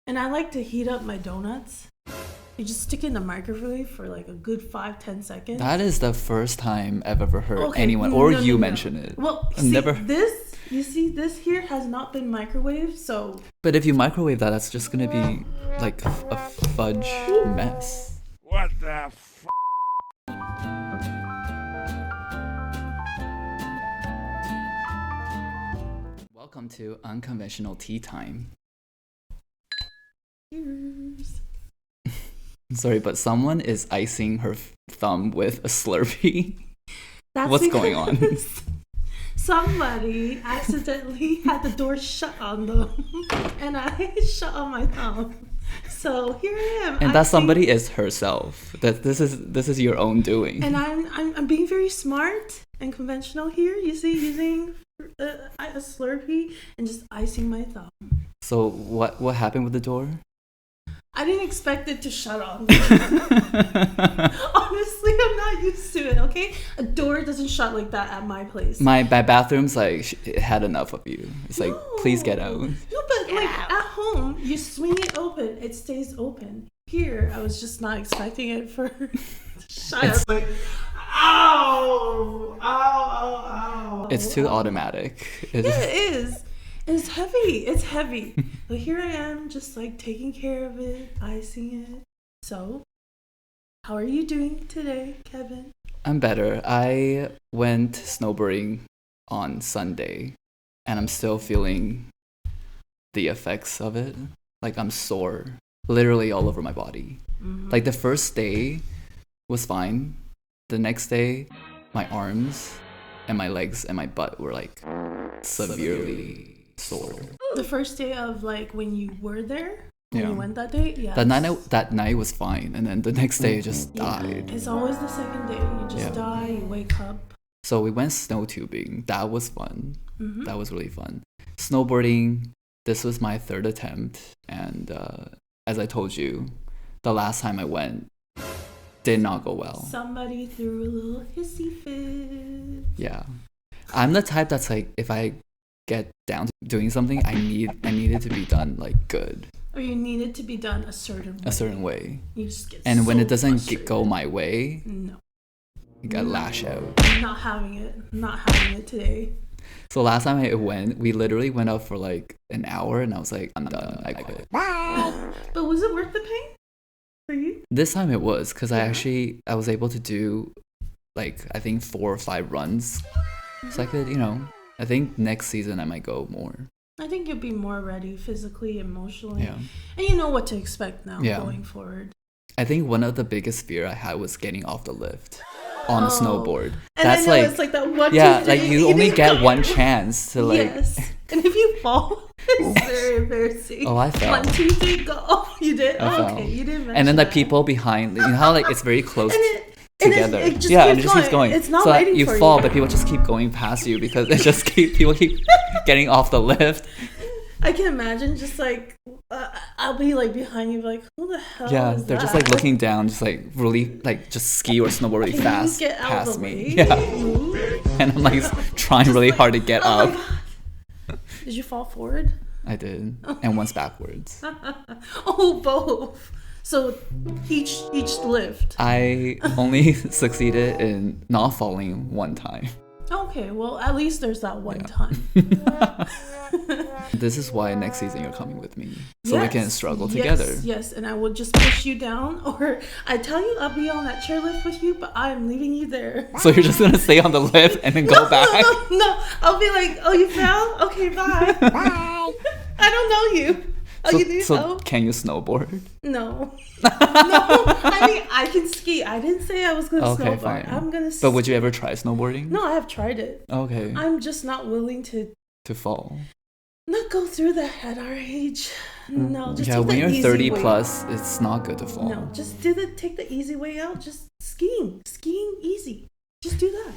And I like to heat up my donuts. You just stick it in the microwave for like a good 5-10 seconds. That is the first time I've ever heard anyone or you mention it. Well, you see this here has not been microwaved, so. But if you microwave that, that's just gonna be like a fudge mess. What the f? Welcome to Unconventional Tea Time. Cheers. Sorry, but someone is icing her thumb with a Slurpee. What's going on? Somebody accidentally had the door shut on them, and I shut on my thumb. So here I am. And that somebody is herself. That this is your own doing. And I'm being very smart and conventional here. You see, using a Slurpee and just icing my thumb. So what happened with the door? I didn't expect it to shut on me. Honestly, I'm not used to it, okay? A door doesn't shut like that at my place. My bathroom's like, it had enough of you. It's like, please get out. No, but like at home, you swing it open, it stays open. Here, I was just not expecting it for to shut. I was like, ow, ow, ow, ow. It's too automatic. Yeah, it is. It's heavy. But here I am, just like taking care of it, icing it. So, how are you doing today, Kevin? I'm better. I went snowboarding on Sunday, and I'm still feeling the effects of it. Like, I'm sore, literally all over my body. Mm-hmm. Like, the first day was fine. The next day, my arms and my legs and my butt were like severely sore. The first day of like when you were there, when you went that day, yeah. That night was fine, and then the next day it just died. It's always the second day. You just die, you wake up. So we went snow tubing. That was fun. Mm-hmm. That was really fun. Snowboarding. This was my third attempt, and as I told you, the last time I went did not go well. Somebody threw a little hissy fit. Yeah, I'm the type that's like, if I get down to doing something, I need it to be done like good. Or you need it to be done a certain way. You just get and so when it doesn't go my way, you gotta lash out. Not having it today. So last time I went, we literally went out for like an hour, and I was like, I'm done. I quit. But was it worth the pain for you? This time it was, because I was able to do like, I think 4 or 5 runs. So I could, I think next season I might go more. I think you'll be more ready physically, emotionally. Yeah. And you know what to expect now going forward. I think one of the biggest fear I had was getting off the lift on a snowboard. And that's it's like that one, like you only get one chance to like. Yes. And if you fall, it's very embarrassing. Oh, I fell. 1, 2, 3, go. Oh, you did? I fell. Okay, you didn't mention And then the that. people behind, you know how like it's very close together. And it just keeps going. It's not so waiting you for you. fall, but people just keep going past you because people keep getting off the lift. I can imagine just like I'll be like behind you, like who the hell? Yeah, is they're that? just like looking down, just like really like just ski or snowboard really fast get out past of the me. way? Yeah, and I'm like trying really hard to get up. Did you fall forward? I did, and once backwards. Oh, both. So each lift. I only succeeded in not falling one time. Okay, well at least there's that one time. This is why next season you're coming with me, so we can struggle together. Yes, and I will just push you down, or I tell you I'll be on that chairlift with you, but I'm leaving you there. So you're just gonna stay on the lift and then go back? No, I'll be like, oh, you fell? Okay, bye. Bye. I don't know you. Oh, you need help? Can you snowboard? No. I mean, I can ski. I didn't say I was going to snowboard. Fine. I'm going to But would you ever try snowboarding? No, I have tried it. Okay. I'm just not willing to fall. Not go through that at our age. No, just when you're 30 way plus, out. it's not good to fall. No, just take the easy way out. Just skiing easy. Just do that.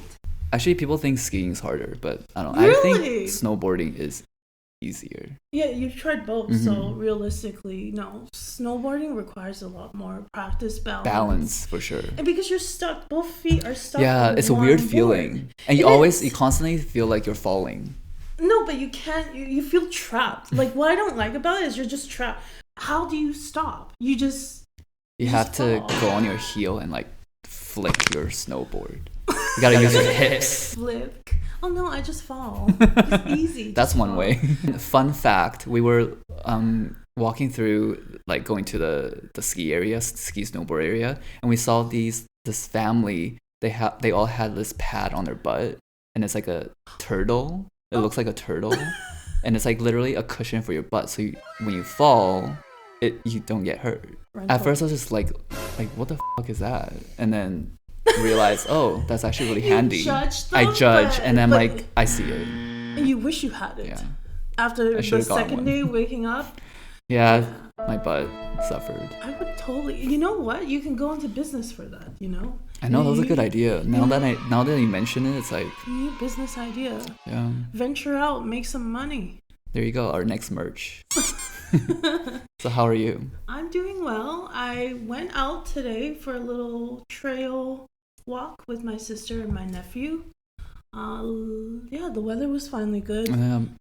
Actually, people think skiing is harder, but I don't know. Really? I think snowboarding is easier. Yeah, you've tried both, so realistically, no. Snowboarding requires a lot more practice, balance for sure. And because you're stuck, both feet are stuck. Yeah, it's a weird feeling, and you constantly feel like you're falling. No, but you can't. You feel trapped. Like what I don't like about it is you're just trapped. how do you stop? You have just to fall. go on your heel and like flick your snowboard. You gotta use your hips. Flick. Oh no, I just fall. It's easy. That's just one fall. way. Fun fact: we were walking through, like going to the ski area, ski snowboard area, and we saw this family. They all had this pad on their butt, and it's like a turtle. It looks like a turtle, and it's like literally a cushion for your butt. So when you fall, you don't get hurt. Rental. At first, I was just like what the fuck is that? And then realized, oh, that's actually really handy. I judge, and then like I see it. And you wish you had it. Yeah. After I the should've gotten second one. day waking up, Yeah, my butt suffered. I would totally. You know what? You can go into business for that. You know. I know that was a good idea. Now that you mention it, it's like, New business idea. yeah. Venture out, make some money. There you go, our next merch. So how are you? I'm doing well. I went out today for a little trail walk with my sister and my nephew. Yeah, the weather was finally good.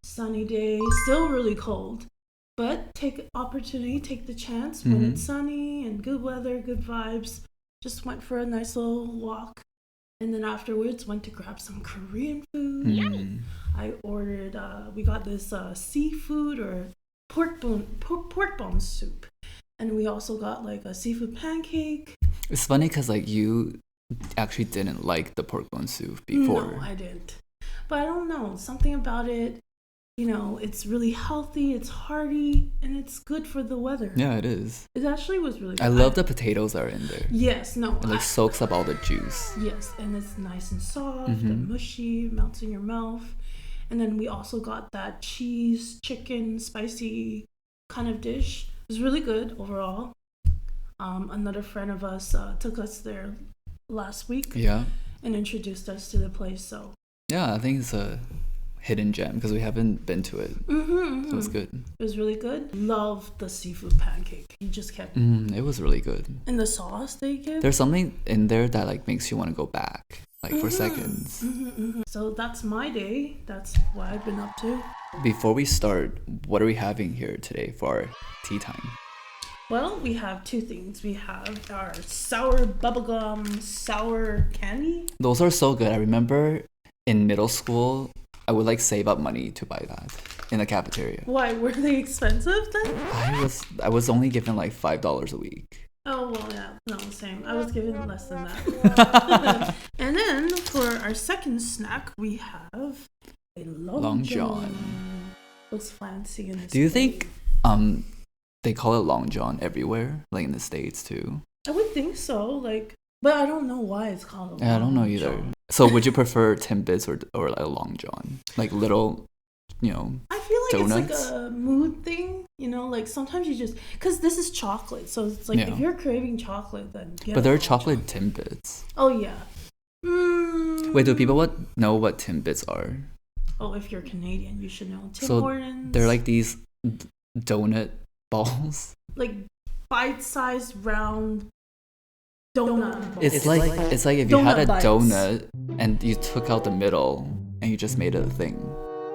Sunny day, still really cold. But take the chance when it's sunny and good weather, good vibes. Just went for a nice little walk. And then afterwards went to grab some Korean food. Yummy. I ordered, we got this seafood or pork bone soup. And we also got like a seafood pancake. It's funny because like you actually didn't like the pork bone soup before. No, I didn't. But I don't know, something about it, you know, it's really healthy, it's hearty, and it's good for the weather. Yeah, it is. It actually was really good. I love the potatoes that are in there. Yes, no. It like soaks up all the juice. Yes, and it's nice and soft and mushy, melts in your mouth. And then we also got that cheese, chicken, spicy kind of dish. It was really good overall. Another friend of us took us there last week. Yeah. And introduced us to the place. So yeah, I think it's a hidden gem because we haven't been to it. So it's good. It was really good. Love the seafood pancake. You just kept. It was really good. And the sauce they give. There's something in there that like makes you want to go back, like for seconds. So that's my day. That's what I've been up to. Before we start, what are we having here today for our tea time? Well, we have two things. We have our sour bubblegum sour candy. Those are so good. I remember in middle school, I would like save up money to buy that in the cafeteria. Why, were they expensive then? I was only given like $5 a week. Oh, well, yeah. No, same. I was given less than that. And then for our second snack, we have a Long John. Looks fancy in this. Do you think they call it Long John everywhere, like in the States too? I would think so, like, but I don't know why it's called a Long John. Yeah, I don't know either. So would you prefer Timbits or a Long John? Like little, you know, I feel like donuts? It's like a mood thing, you know, like sometimes you just, because this is chocolate, so it's like if you're craving chocolate, then get But there are chocolate Timbits. Oh, yeah. Wait, do people know what Timbits are? Oh, if you're Canadian, you should know. Tim So Hortons. they're like these donut balls. Like bite-sized round donut balls. It's like if you had a Donut bites. donut and you took out the middle and you just made it a thing.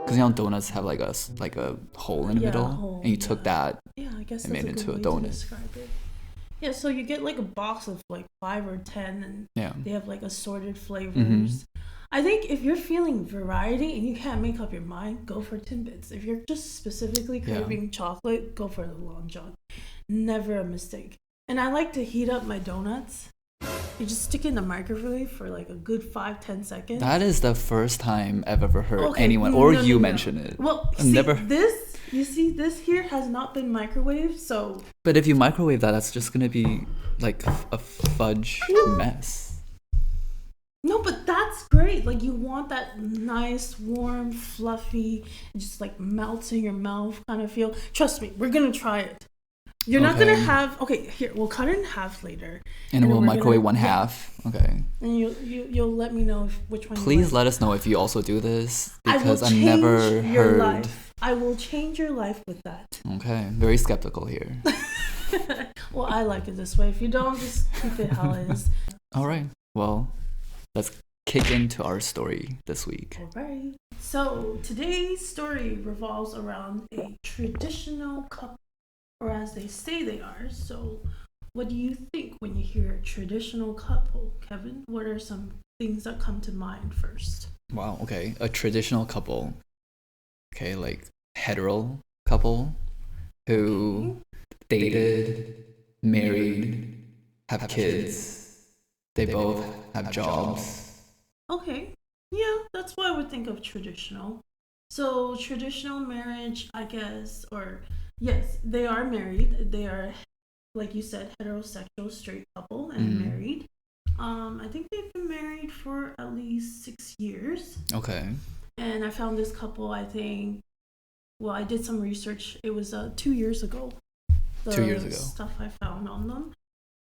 Because you know donuts have like a hole in the middle, hole, and you took that. Yeah, I guess and that's made it a good into a way to donut. describe it. Yeah, so you get like a box of like 5 or 10, and they have like assorted flavors. I think if you're feeling variety and you can't make up your mind, go for Timbits. If you're just specifically craving chocolate, go for the Long John. Never a mistake. And I like to heat up my donuts. You just stick it in the microwave for like a good 5-10 seconds. That is the first time I've ever heard anyone or you mention it. Well, you see this here has not been microwaved, so. But if you microwave that, that's just gonna be like a fudge mess. No, but that's great. Like you want that nice, warm, fluffy, just like melts in your mouth kind of feel. Trust me, we're gonna try it. You're not gonna have. Okay, here we'll cut it in half later, and we'll microwave one half. Okay. And you'll let me know which one. Please let us know if you also do this because I've change never your heard. Life. I will change your life with that. Okay, very skeptical here. Well, I like it this way. If you don't, just keep it how it is. All right. Well, let's kick into our story this week. All right. So today's story revolves around a traditional couple or as they say they are. So what do you think when you hear a traditional couple, Kevin? What are some things that come to mind first? Wow, okay. A traditional couple. Okay, like hetero couple who dated, married, have kids. They both have jobs. Okay. Yeah, that's what I would think of traditional. So traditional marriage, I guess, or yes, they are married. They are, like you said, heterosexual straight couple and married. I think they've been married for at least 6 years. Okay. And I found this couple, I think, well, I did some research. It was 2 years ago. 2 years ago. Stuff I found on them.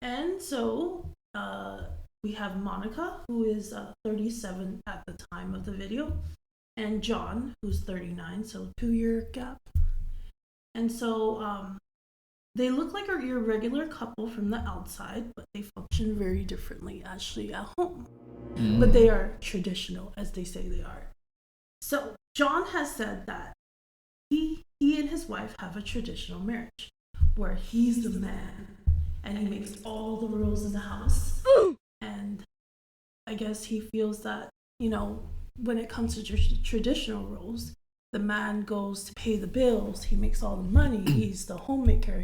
And so we have Monica, who is 37 at the time of the video, and John, who's 39, so 2 year gap. And so they look like your regular couple from the outside, but they function very differently actually at home. But they are traditional, as they say they are. So John has said that he and his wife have a traditional marriage where he's the man and he makes all the rules in the house. And I guess he feels that, when it comes to traditional roles, the man goes to pay the bills, he makes all the money, he's the homemaker,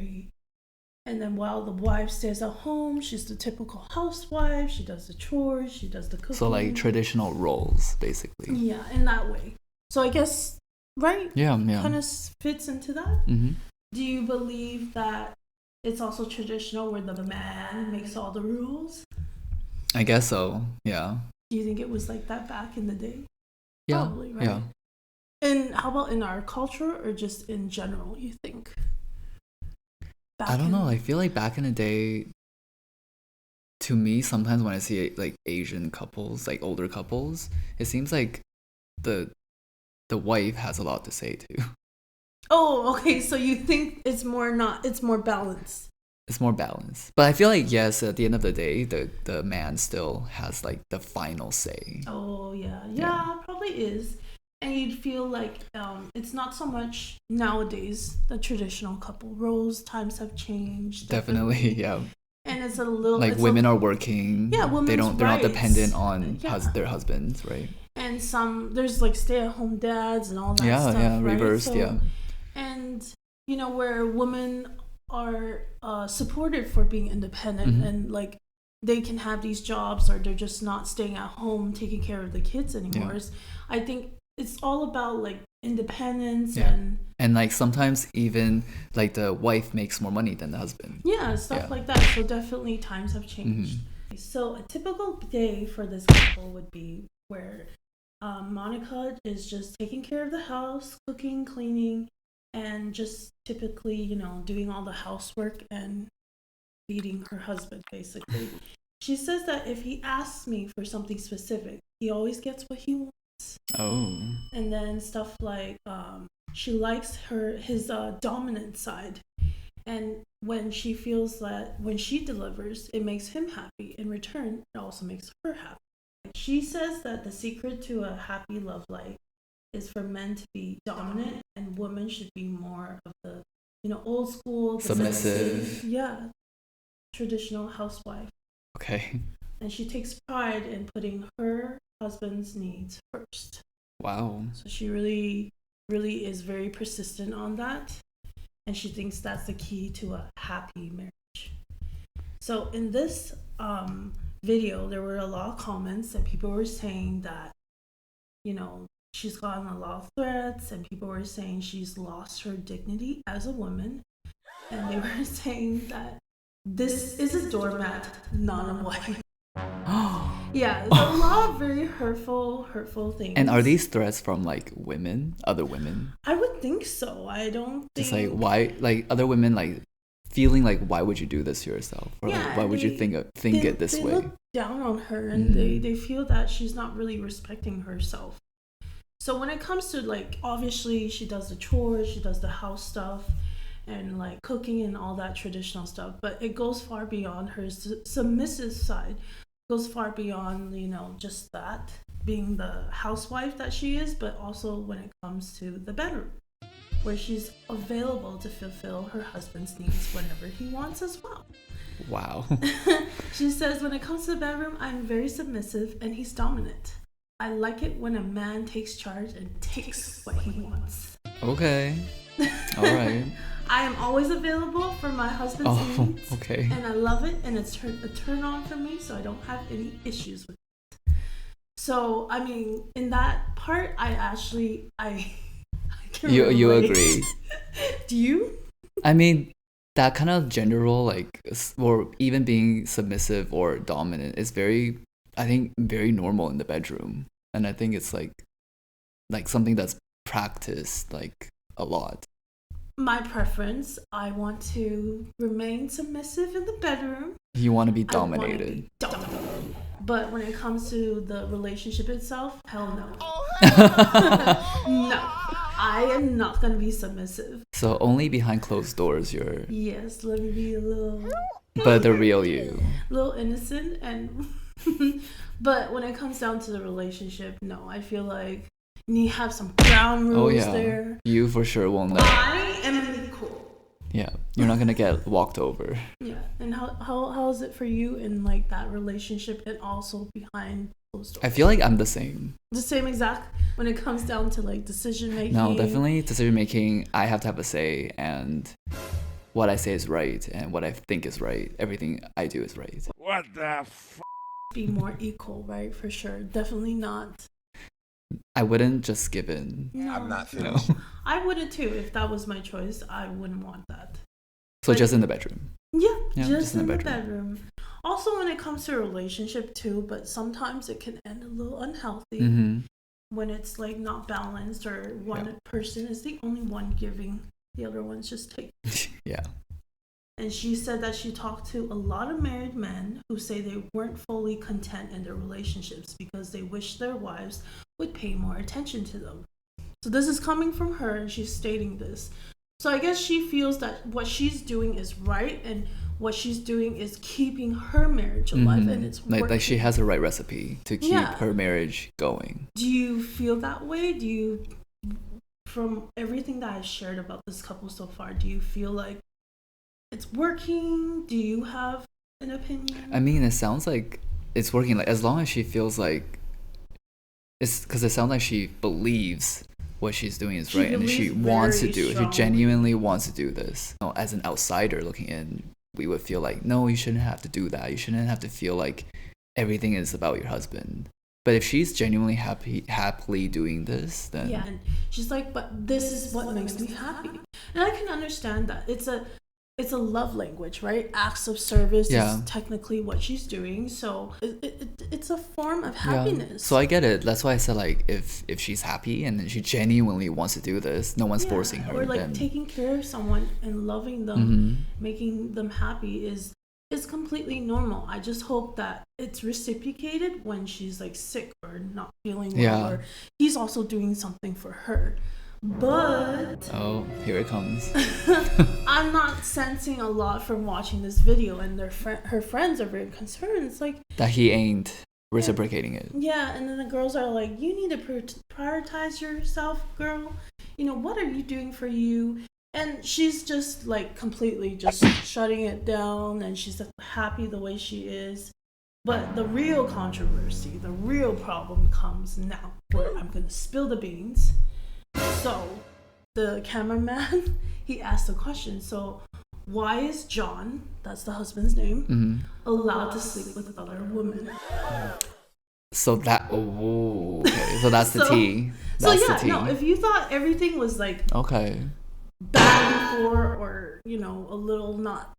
and then while the wife stays at home, she's the typical housewife, she does the chores, she does the cooking. So like traditional roles, basically. Yeah, in that way. So I guess, right? Yeah. Kind of fits into that. Mm-hmm. Do you believe that it's also traditional where the man makes all the rules? I guess so, yeah. Do you think it was like that back in the day? Yeah. Probably, right? Yeah. And how about in our culture or just in general, you think? I don't know. I feel like back in the day, to me, sometimes when I see like Asian couples, like older couples, it seems like the wife has a lot to say too. Oh, okay. So you think it's more balanced. It's more balanced. But I feel like, yes, at the end of the day, the man still has like the final say. Oh, yeah. Yeah, probably is. And you'd feel like it's not so much nowadays the traditional couple roles. Times have changed. Definitely, yeah. And it's a little like women are working. Yeah, they're not dependent on their husbands, right? And there's like stay-at-home dads and all that stuff. Yeah, right? reversed, so, and where women are supported for being independent and like they can have these jobs or they're just not staying at home taking care of the kids anymore. Yeah. I think it's all about like independence and like sometimes even like the wife makes more money than the husband. Yeah, stuff like that. So definitely times have changed. So a typical day for this couple would be where Monica is just taking care of the house, cooking, cleaning, and just typically, doing all the housework and feeding her husband, basically. She says that if he asks me for something specific, he always gets what he wants. Oh. And then stuff like she likes his dominant side. And when she feels that when she delivers, it makes him happy. In return, it also makes her happy. She says that the secret to a happy love life is for men to be dominant and women should be more of the, old school. Submissive. Traditional housewife. Okay. And she takes pride in putting her husband's needs first. Wow. So she really, really is very persistent on that. And she thinks that's the key to a happy marriage. So in this video, there were a lot of comments and people were saying that, she's gotten a lot of threats and people were saying she's lost her dignity as a woman. And they were saying that this is a doormat, not a wife. Yeah, there's a lot of very hurtful things. And are these threats from like other women? I would think so. I don't think. Just like why, like other women, like feeling like why would you do this to yourself, or like why would you think it this way? They look down on her, and they feel that she's not really respecting herself. So when it comes to like, obviously she does the chores, she does the house stuff, and like cooking and all that traditional stuff, but it goes far beyond her submissive side. Goes far beyond, just that being the housewife that she is, but also when it comes to the bedroom. where she's available to fulfill her husband's needs whenever he wants as well. Wow. She says, when it comes to the bedroom, I'm very submissive and he's dominant. I like it when a man takes charge and takes what he wants. Okay. All right. I am always available for my husband's needs. Okay. And I love it, and it's a turn on for me, so I don't have any issues with it. So, I mean, in that part, I can You relate. agree. Do you? I mean, that kind of gender role, like, or even being submissive or dominant is very normal in the bedroom. And I think it's like something that's practiced like a lot. My preference, I want to remain submissive in the bedroom. You want to be dominated. But when it comes to the relationship itself, hell no. No, I am not going to be submissive. So only behind closed doors you're... Yes, let me be a little... But the real you. A little innocent and... But when it comes down to the relationship, no, I feel like you need to have some ground rules there. You for sure will know. I am cool. Yeah, you're not gonna get walked over. Yeah, and how is it for you in like that relationship and also behind closed doors? I feel like I'm the same. The same exact when it comes down to like decision making. No, definitely decision making. I have to have a say, and what I say is right, and what I think is right. Everything I do is right. What the Be more equal, right? For sure. Definitely not. I wouldn't just give in. No. I'm not You know? finished. I wouldn't too. If that was my choice, I wouldn't want that. So Like, just in the bedroom. Yeah, Yeah, just in the bedroom. Also, when it comes to a relationship too, but sometimes it can end a little unhealthy Mm-hmm. when it's like not balanced or one person is the only one giving, the other one's just taking. Yeah. And she said that she talked to a lot of married men who say they weren't fully content in their relationships because they wish their wives would pay more attention to them. So this is coming from her, and she's stating this. So I guess she feels that what she's doing is right, and what she's doing is keeping her marriage alive, and it's working. Like she has the right recipe to keep her marriage going. Do you feel that way? Do you, from everything that I've shared about this couple so far, do you feel like it's working? Do you have an opinion? I mean, it sounds like it's working. Like as long as she feels like it's because it sounds like she believes what she's doing is right, and she wants to do it. She genuinely wants to do this. You know, as an outsider looking in, we would feel like, no, you shouldn't have to do that. You shouldn't have to feel like everything is about your husband. But if she's genuinely happily doing this, then yeah. And she's like, but this is what makes me happy, and I can understand that. It's a love language, right? Acts of service is technically what she's doing. So it's a form of happiness. Yeah. So I get it. That's why I said, like, if she's happy and then she genuinely wants to do this, no one's forcing her. Or like then... taking care of someone and loving them, making them happy is completely normal. I just hope that it's reciprocated when she's like sick or not feeling well, or he's also doing something for her. But oh, here it comes. I'm not sensing a lot from watching this video, and her friends are very concerned. It's like that he ain't reciprocating it. Yeah, and then the girls are like, you need to prioritize yourself, girl. You know, what are you doing for you? And she's just like completely just shutting it down, and she's happy the way she is. But the real controversy, the real problem comes now, where I'm gonna spill the beans. So the cameraman, he asked a question. So why is John, that's the husband's name, allowed to sleep with other women? So that, okay. So that's the tea. That's the tea. No, if you thought everything was like bad before, or a little not,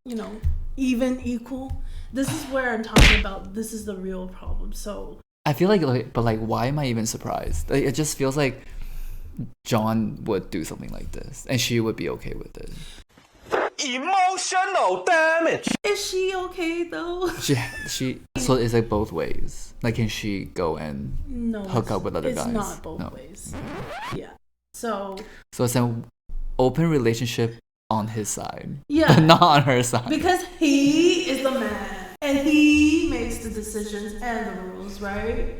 even equal, this is where I'm talking about. This is the real problem. So I feel but why am I even surprised? It just feels like John would do something like this, and she would be okay with it. Emotional damage. Is she okay though? She. So it's like both ways. Like, can she go and hook up with other guys? It's not both ways. Yeah. So it's an open relationship on his side. Yeah. But not on her side. Because he is the man, and he makes the decisions and the rules, right?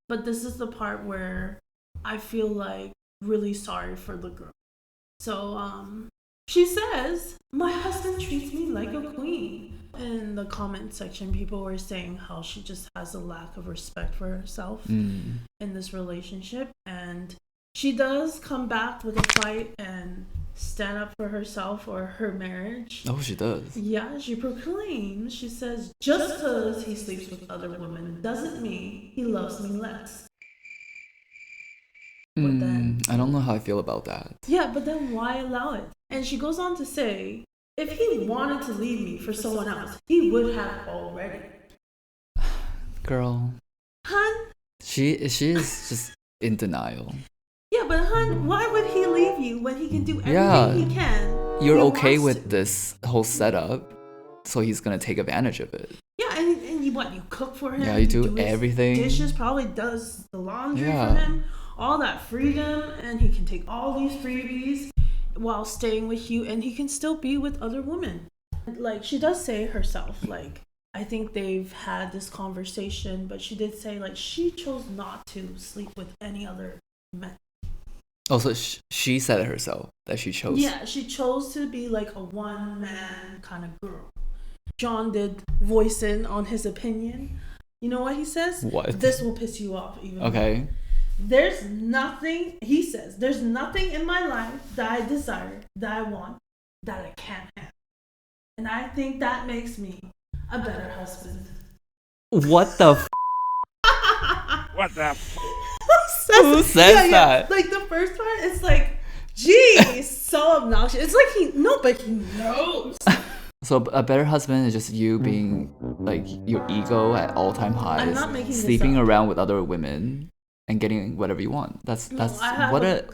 But this is the part where I feel like really sorry for the girl. So she says, my husband treats me like a queen. In the comment section, people were saying how she just has a lack of respect for herself in this relationship. And she does come back with a fight and stand up for herself or her marriage. Oh, she does. Yeah, she proclaims, she says, just because he sleeps with other women doesn't mean he loves me less. But then, I don't know how I feel about that. yeah, but then why allow it? And she goes on to say, if he wanted to leave me for someone else, he would have already. Girl. Hun? She is just in denial. Yeah, but hun, why would he leave you when he can do everything he can? You're okay with this whole setup, so he's gonna take advantage of it. Yeah, and you what? You cook for him? Yeah, you do everything. Dishes, probably does the laundry for him. All that freedom, and he can take all these freebies while staying with you, and he can still be with other women. Like, she does say herself, like, I think they've had this conversation, but she did say, like, she chose not to sleep with any other men. Oh, so she said it herself that she chose. Yeah, she chose to be like a one-man kind of girl. John did voice in on his opinion. You know what he says? What? This will piss you off even more. Okay. There's nothing, he says, there's nothing in my life that I desire, that I want, that I can't have. And I think that makes me a better husband. What the f? What the f? Who says that? Like, the first part, it's like, geez, so obnoxious. It's like he knows. So a better husband is just you being, like, your ego at all-time highs. I'm not making sleeping this up. around with other women and getting whatever you want. That's what a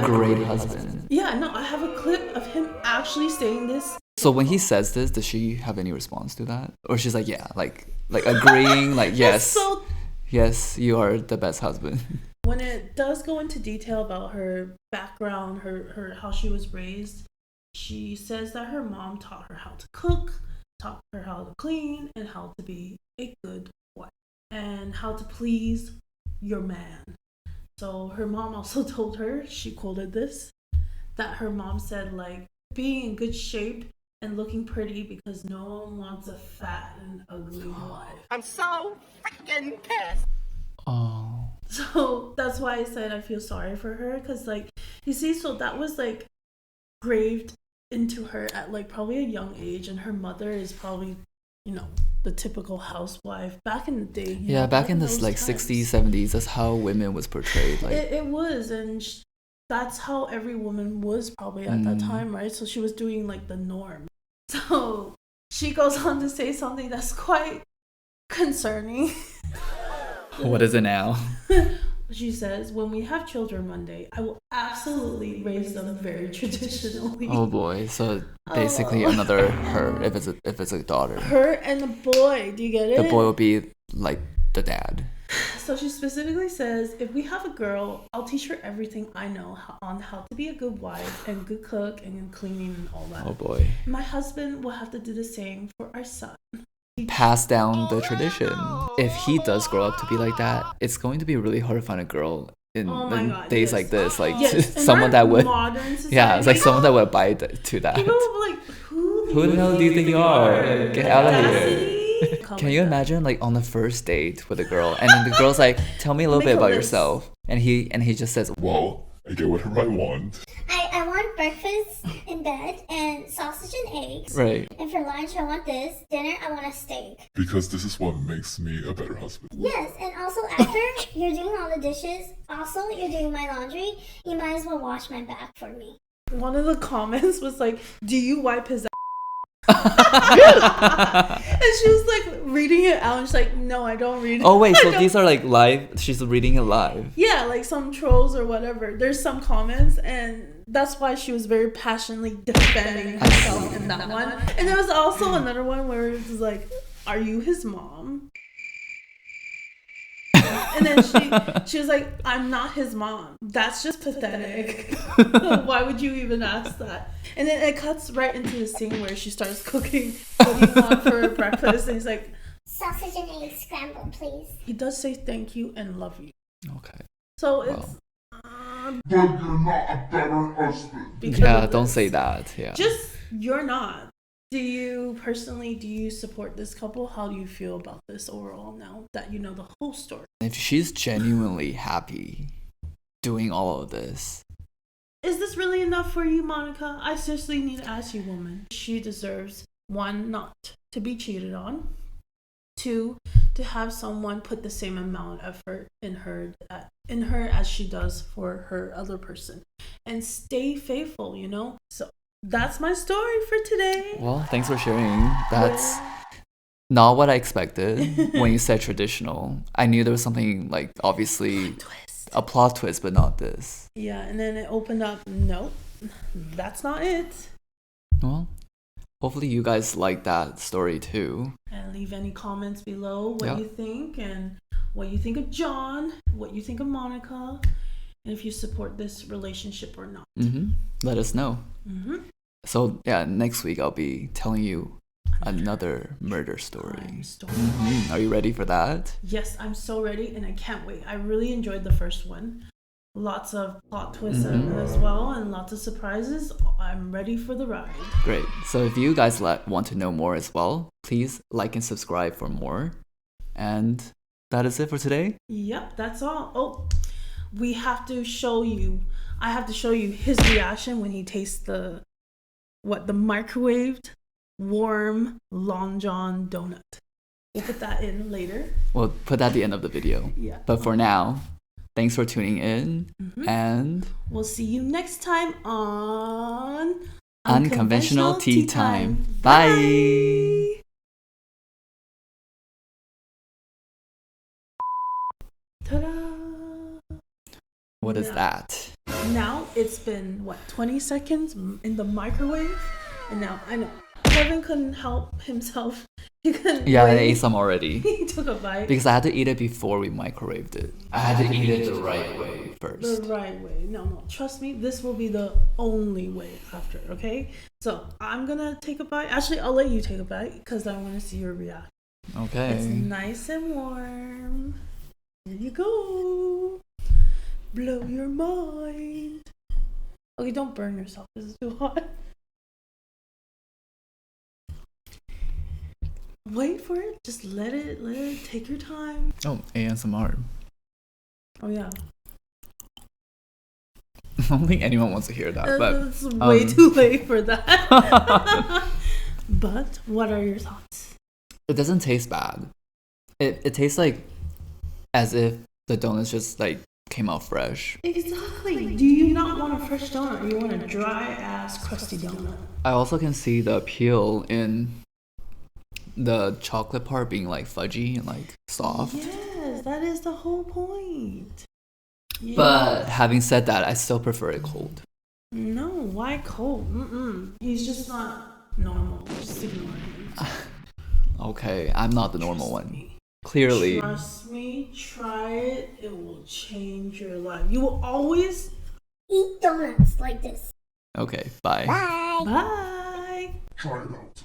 great great husband. Yeah, no, I have a clip of him actually saying this. So when he says this, does she have any response to that? Or she's like, yeah, like agreeing, like, yes, yes, you are the best husband. When it does go into detail about her background, her how she was raised, she says that her mom taught her how to cook, taught her how to clean, and how to be a good wife, and how to please your man. So her mom also told her, she quoted this, that her mom said, like, being in good shape and looking pretty because no one wants a fat and ugly wife. I'm so freaking pissed. Oh. So that's why I said I feel sorry for her, because, like, you see, so that was, like, graved into her at, like, probably a young age, and her mother is probably, you know, the typical housewife back in the day. Yeah, back in this, like, times. 60s, 70s, that's how women was portrayed. Like, it was, and that's how every woman was probably at that time, right? So she was doing, like, the norm. So she goes on to say something that's quite concerning. What is it now? She says, when we have children one day, I will absolutely raise them very traditionally. Oh boy, so basically another her, if it's a daughter. Her and the boy, do you get it? The boy will be like the dad. So she specifically says, if we have a girl, I'll teach her everything I know on how to be a good wife and good cook and cleaning and all that. Oh boy. My husband will have to do the same for our son. Pass down the tradition. If he does grow up to be like that, it's going to be really hard to find a girl in days like this, like someone that would, it's like someone that would abide to that. People will be like, who the hell do you think you are? Get out of here. Can you imagine, like, on the first date with a girl, and then the girl's like, tell me a little bit about yourself, and he just says, well, I get whatever I want. I want breakfast in bed and sausage and eggs. Right. And for lunch, I want this. Dinner, I want a steak. Because this is what makes me a better husband. Yes, and also after you're doing all the dishes, also you're doing my laundry, you might as well wash my back for me. One of the comments was like, do you wipe his ass? And she was like reading it out, and she's like, no, I don't read it. Oh wait, so these are like live, she's reading it live. Yeah, like some trolls or whatever. There's some comments, and that's why she was very passionately defending herself in that one. And there was also another one where it was like, are you his mom? And then she was like, I'm not his mom. That's just pathetic. Why would you even ask that? And then it cuts right into the scene where she starts cooking what do you want for breakfast, and he's like, sausage and eggs scrambled, please. He does say thank you and love you. Okay. So it's But you're not a better husband. Yeah, don't say that. Yeah. Just, you're not. Do you support this couple? How do you feel about this overall now that you know the whole story? If she's genuinely happy doing all of this, is this really enough for you, Monica? I seriously need to ask you, woman. She deserves, 1, not to be cheated on. 2, to have someone put the same amount of effort in her as she does for her other person. And stay faithful, you know? So that's my story for today. well, thanks for sharing. That's not what I expected when you said traditional. I knew there was something like obviously a plot twist, but not this. Yeah, and then it opened up. Nope, that's not it. Well, hopefully you guys like that story too. And leave any comments below what you think and what you think of John, what you think of Monica, and if you support this relationship or not. Let us know. So yeah, next week I'll be telling you another murder story. Are you ready for that? Yes, I'm so ready and I can't wait. I really enjoyed the first one. Lots of plot twists as well and lots of surprises. I'm ready for the ride. Great. So if you guys want to know more as well, please like and subscribe for more. And that is it for today. Yep, that's all. Oh, I have to show you his reaction when he tastes the microwaved warm Long John donut. We'll put that in later. We'll put that at the end of the video. Yeah. But for now, thanks for tuning in, and we'll see you next time on Unconventional Tea Time. Bye. Ta-da! What is that? Now it's been 20 seconds in the microwave, and now I know Kevin couldn't help himself. He couldn't. Yeah, I ate some already. He took a bite because I had to eat it before we microwaved it. I had to eat it the right way first. The right way. No. Trust me, this will be the only way after. Okay. So I'm gonna take a bite. Actually, I'll let you take a bite because I want to see your reaction. Okay. It's nice and warm. Here you go. Blow your mind. Okay, don't burn yourself. This is too hot. Wait for it. Just let it take your time. Oh, ASMR. Oh yeah. I don't think anyone wants to hear that, but it's way too late for that. But what are your thoughts? It doesn't taste bad. It tastes like as if the donuts just like came out fresh. Exactly. Do you not want a fresh donut? You want a dry ass crusty donut. I also can see the appeal in the chocolate part being like fudgy and like soft. Yes, that is the whole point. Yeah. But having said that, I still prefer it cold. No, why cold? He's just not normal. Just ignore him. Okay, I'm not the normal one. Clearly. Trust me, try it. It will change your life. You will always eat donuts like this. Okay, bye. Bye. Bye. Try it out.